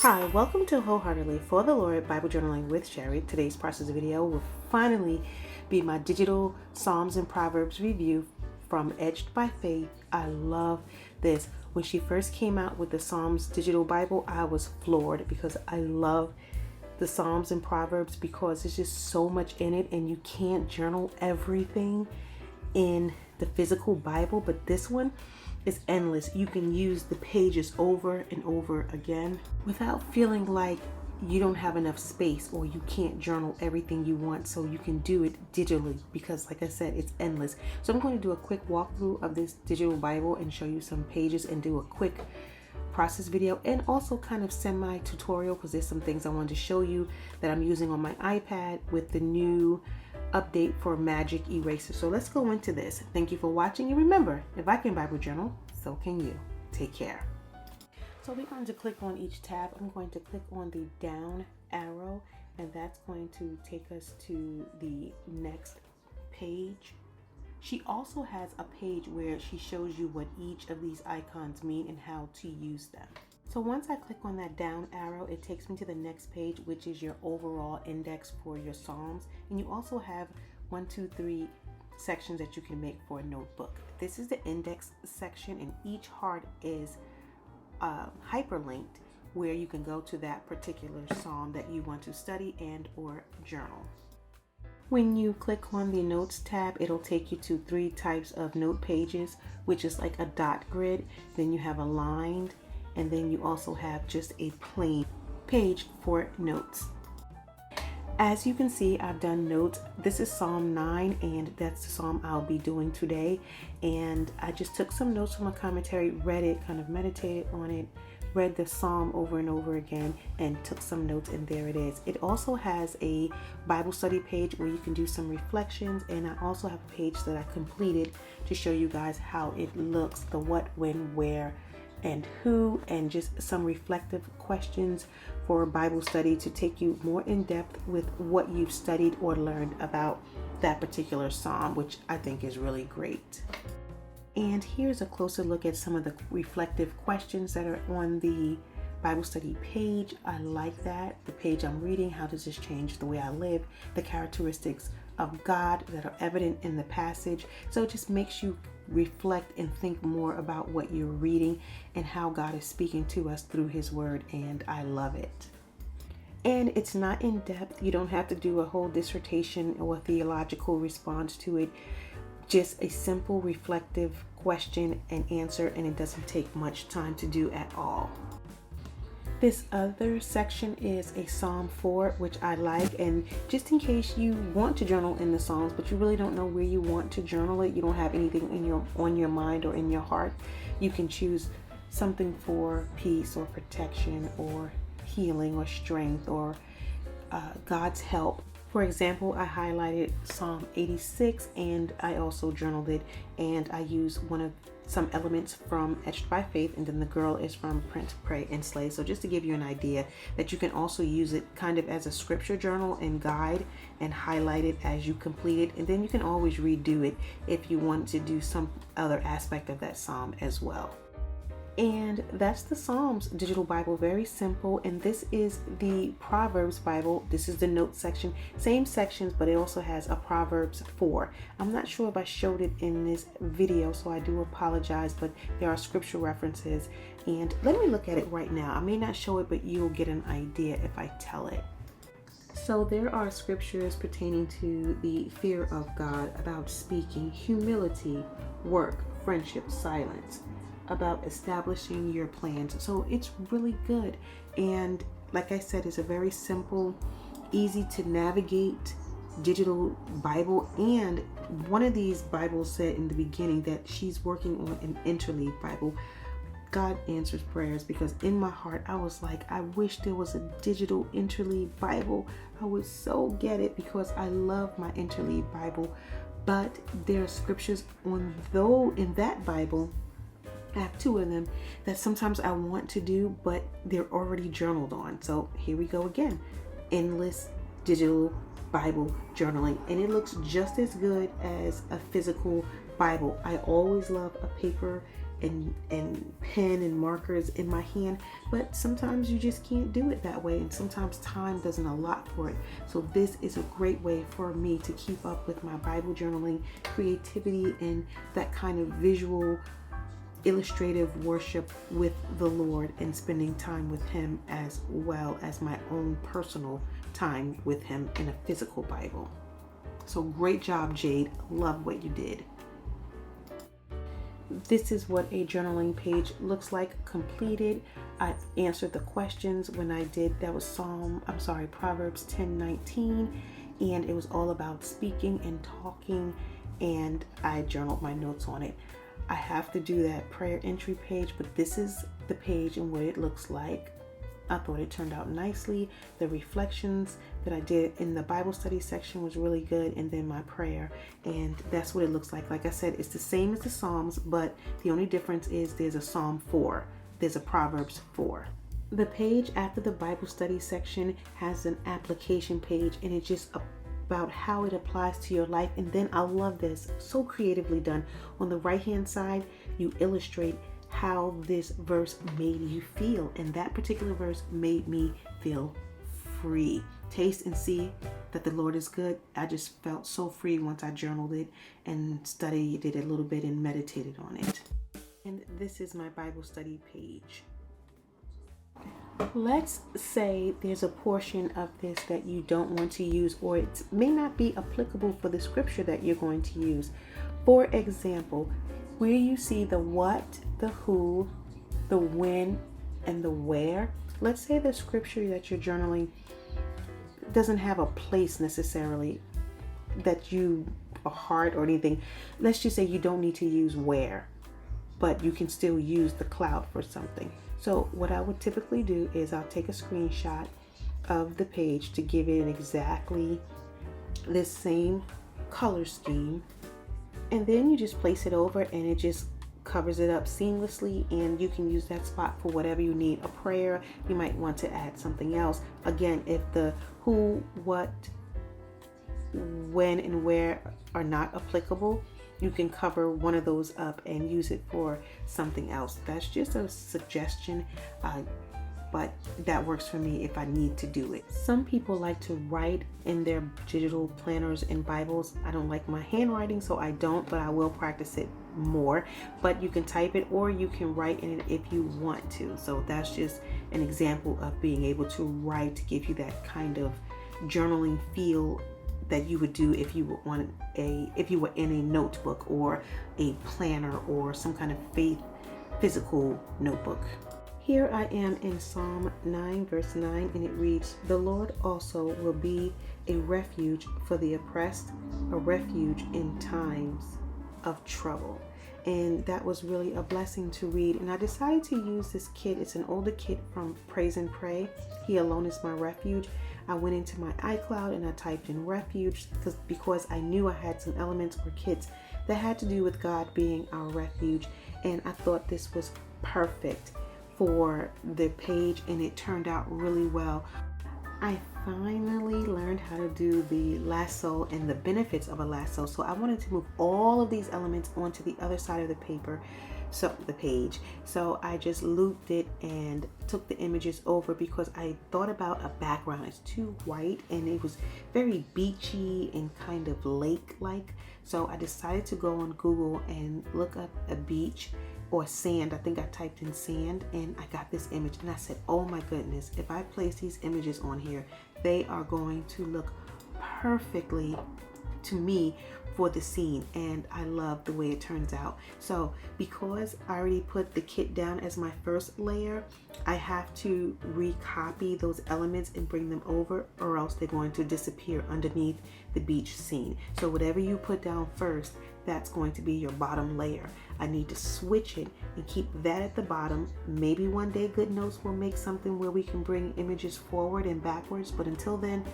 Hi, welcome to Wholeheartedly for the Lord Bible Journaling with Sherry. Today's process video will finally be my digital Psalms and Proverbs review from EtchedbyFaith. I love this. When she first came out with the Psalms digital Bible, I was floored because I love the Psalms and Proverbs because there's just so much in it and you can't journal everything in the physical Bible, but this one is endless. You can use the pages over and over again without feeling like you don't have enough space or you can't journal everything you want, so you can do it digitally because, like I said, it's endless. So I'm going to do a quick walkthrough of this digital Bible and show you some pages and do a quick process video and also kind of semi-tutorial because there's some things I wanted to show you that I'm using on my iPad with the new update for Magic Eraser. So let's go into this. Thank you for watching, and remember, if I can Bible journal, so can you. Take care. So we're going to click on each tab. I'm going to click on the down arrow, and that's going to take us to the next page. She also has a page where she shows you what each of these icons mean and how to use them. So once I click on that down arrow, it takes me to the next page, which is your overall index for your Psalms. And you also have 1, 2, 3 sections that you can make for a notebook. This is the index section, and each heart is hyperlinked where you can go to that particular Psalm that you want to study and or journal. When you click on the Notes tab, it'll take you to 3 types of note pages, which is like a dot grid. Then you have aligned, and then you also have just a plain page for notes. As you can see, I've done notes. This is Psalm 9, and that's the Psalm I'll be doing today. And I just took some notes from a commentary, read it, kind of meditated on it, read the Psalm over and over again, and took some notes, and there it is. It also has a Bible study page where you can do some reflections, and I also have a page that I completed to show you guys how it looks, the what, when, where, and who, and just some reflective questions for Bible study to take you more in depth with what you've studied or learned about that particular Psalm, which I think is really great. And here's a closer look at some of the reflective questions that are on the Bible study page. I like that. The page I'm reading, how does this change the way I live? The characteristics of God that are evident in the passage. So it just makes you reflect and think more about what you're reading and how God is speaking to us through His Word, and I love it. And it's not in depth. You don't have to do a whole dissertation or theological response to it. Just a simple reflective question and answer, and it doesn't take much time to do at all. This other section is a Psalm 4, which I like, and just in case you want to journal in the Psalms, but you really don't know where you want to journal it, you don't have anything on your mind or in your heart, you can choose something for peace or protection or healing or strength or God's help. For example, I highlighted Psalm 86, and I also journaled it, and I used some elements from EtchedbyFaith, and then the girl is from Pray and Slay. So just to give you an idea that you can also use it kind of as a scripture journal and guide and highlight it as you complete it. And then you can always redo it if you want to do some other aspect of that Psalm as well. And that's the Psalms digital Bible, very simple. And this is the Proverbs Bible. This is the notes section, same sections, but it also has a Proverbs 4. I'm not sure if I showed it in this video, so I do apologize, but there are scripture references. And let me look at it right now. I may not show it, but you'll get an idea if I tell it. So there are scriptures pertaining to the fear of God, about speaking, humility, work, friendship, silence, about establishing your plans. So it's really good, and like I said, it's a very simple, easy to navigate digital Bible. And one of these Bibles said in the beginning that she's working on an interleave Bible. God answers prayers, because in my heart I was like, I wish there was a digital interleave Bible. I would so get it because I love my interleave Bible. But there are scriptures in that Bible, I have 2 of them, that sometimes I want to do, but they're already journaled on. So here we go again. Endless digital Bible journaling. And it looks just as good as a physical Bible. I always love a paper and pen and markers in my hand, but sometimes you just can't do it that way, and sometimes time doesn't allot for it. So this is a great way for me to keep up with my Bible journaling creativity and that kind of visual illustrative worship with the Lord and spending time with Him, as well as my own personal time with Him in a physical Bible. So great job, Jade. Love what you did. This is what a journaling page looks like completed. I answered the questions when I did. That was Proverbs 10:19, and it was all about speaking and talking, and I journaled my notes on it. I have to do that prayer entry page, but this is the page and what it looks like. I thought it turned out nicely. The reflections that I did in the Bible study section was really good, and then my prayer, and that's what it looks like. Like I said, it's the same as the Psalms, but the only difference is there's a Psalm 4, there's a Proverbs 4. The page after the Bible study section has an application page, and it's just about how it applies to your life. And then I love this, so creatively done. On the right hand side, you illustrate how this verse made you feel, and that particular verse made me feel free. Taste and see that the Lord is good. I just felt so free once I journaled it and studied it a little bit and meditated on it. And this is my Bible study page. Let's say there's a portion of this that you don't want to use, or it may not be applicable for the scripture that you're going to use. For example, where you see the what, the who, the when, and the where. Let's say the scripture that you're journaling doesn't have a place necessarily that you a heart or anything. Let's just say you don't need to use where, but you can still use the cloud for something. So what I would typically do is I'll take a screenshot of the page to give it exactly this same color scheme, and then you just place it over and it just covers it up seamlessly, and you can use that spot for whatever you need. A prayer, you might want to add something else. Again, if the who, what, when, and where are not applicable, you can cover one of those up and use it for something else. That's just a suggestion, but that works for me if I need to do it. Some people like to write in their digital planners and Bibles. I don't like my handwriting, so I don't, but I will practice it more. But you can type it, or you can write in it if you want to. So that's just an example of being able to write to give you that kind of journaling feel that you would do if you were in a notebook or a planner or some kind of physical notebook. Here I am in Psalm 9 verse 9, and it reads, "The Lord also will be a refuge for the oppressed, a refuge in times of trouble." And that was really a blessing to read. And I decided to use this kit. It's an older kit from PraiseandPray. He alone is my refuge. I went into my iCloud and I typed in refuge because I knew I had some elements or kits that had to do with God being our refuge. And I thought this was perfect for the page, and it turned out really well. I finally learned how to do the lasso and the benefits of a lasso. So I wanted to move all of these elements onto the other side of the page. So I just looped it and took the images over because I thought about a background. It's too white and it was very beachy and kind of lake-like. So I decided to go on Google and look up a beach or sand. I think I typed in sand and I got this image, and I said, oh my goodness, if I place these images on here, they are going to look perfectly to me for the scene, and I love the way it turns out. So because I already put the kit down as my first layer, I have to recopy those elements and bring them over, or else they're going to disappear underneath the beach scene. So whatever you put down first, that's going to be your bottom layer. I need to switch it and keep that at the bottom. Maybe one day GoodNotes will make something where we can bring images forward and backwards, but until then,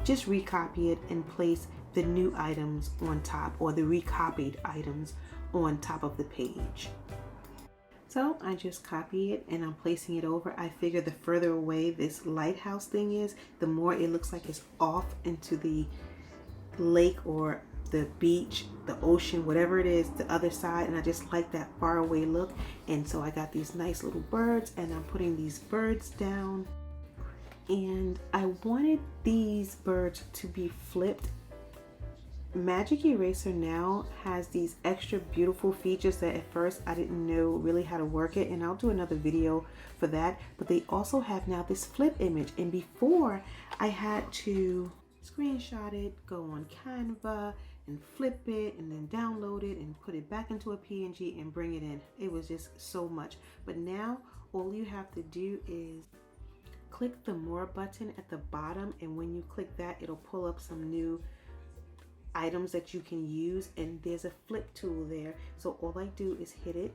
just recopy it and place the new items on top, or the recopied items on top of the page. So I just copy it and I'm placing it over. I figure the further away this lighthouse thing is, the more it looks like it's off into the lake or the beach, the ocean, whatever it is, the other side. And I just like that far away look. And so I got these nice little birds, and I'm putting these birds down. And I wanted these birds to be flipped. Magic Eraser now has these extra beautiful features that at first I didn't know really how to work it, and I'll do another video for that. But they also have now this flip image, and before I had to screenshot it, go on Canva and flip it, and then download it and put it back into a PNG and bring it in. It was just so much. But now all you have to do is click the more button at the bottom, and when you click that, it'll pull up some new items that you can use, and there's a flip tool there. So all I do is hit it,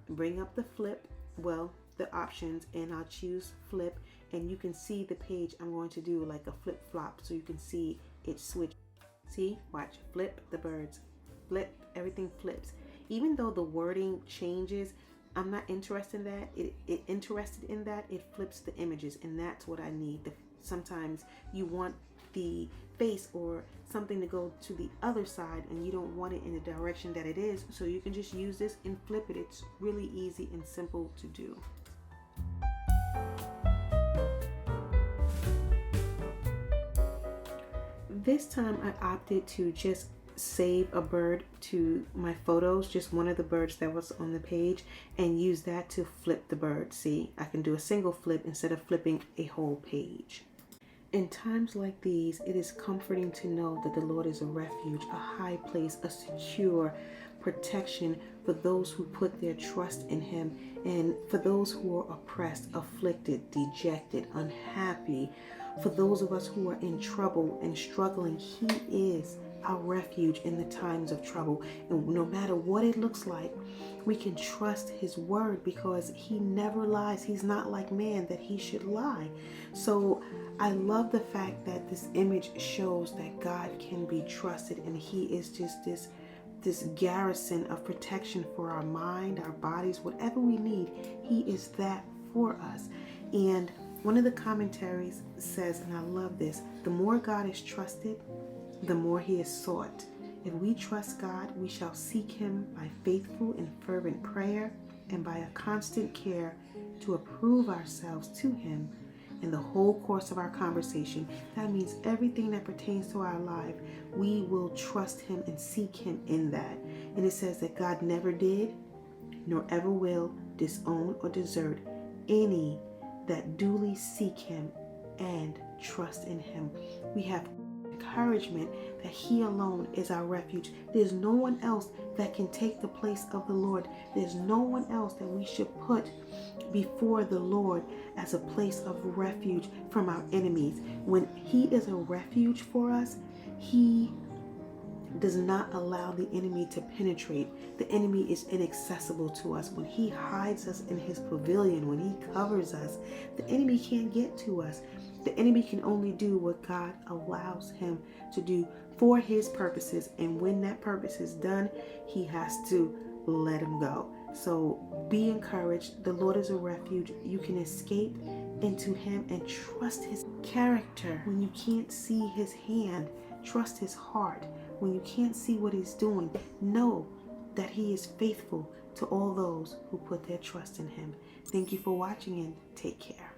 bring up the flip, well, the options, and I'll choose flip, and you can see the page I'm going to do like a flip flop, so you can see it switch. See, watch, flip the birds, flip, everything flips. Even though the wording changes, I'm not interested in that. It flips the images, and that's what I need. Sometimes you want the face or something to go to the other side, and you don't want it in the direction that it is, so you can just use this and flip it. It's really easy and simple to do. This time I opted to just save a bird to my photos, just one of the birds that was on the page, and use that to flip the bird. See, I can do a single flip instead of flipping a whole page. In times like these, it is comforting to know that the Lord is a refuge, a high place, a secure protection for those who put their trust in Him, and for those who are oppressed, afflicted, dejected, unhappy, for those of us who are in trouble and struggling. He is our refuge in the times of trouble, and no matter what it looks like, we can trust His word because He never lies. He's not like man that He should lie. So I love the fact that this image shows that God can be trusted, and He is just this garrison of protection for our mind, our bodies, whatever we need. He is that for us. And one of the commentaries says, and I love this, the more God is trusted, the more He is sought. If we trust God, we shall seek Him by faithful and fervent prayer, and by a constant care to approve ourselves to Him in the whole course of our conversation. That means everything that pertains to our life, we will trust Him and seek Him in that. And it says that God never did, nor ever will, disown or desert any that duly seek Him and trust in Him. We have encouragement that He alone is our refuge. There's no one else that can take the place of the Lord. There's no one else that we should put before the Lord as a place of refuge from our enemies. When He is a refuge for us, He does not allow the enemy to penetrate. The enemy is inaccessible to us. When He hides us in His pavilion, when He covers us, the enemy can't get to us. The enemy can only do what God allows him to do for His purposes. And when that purpose is done, he has to let him go. So be encouraged. The Lord is a refuge. You can escape into Him and trust His character. When you can't see His hand, trust His heart. When you can't see what He's doing, know that He is faithful to all those who put their trust in Him. Thank you for watching, and take care.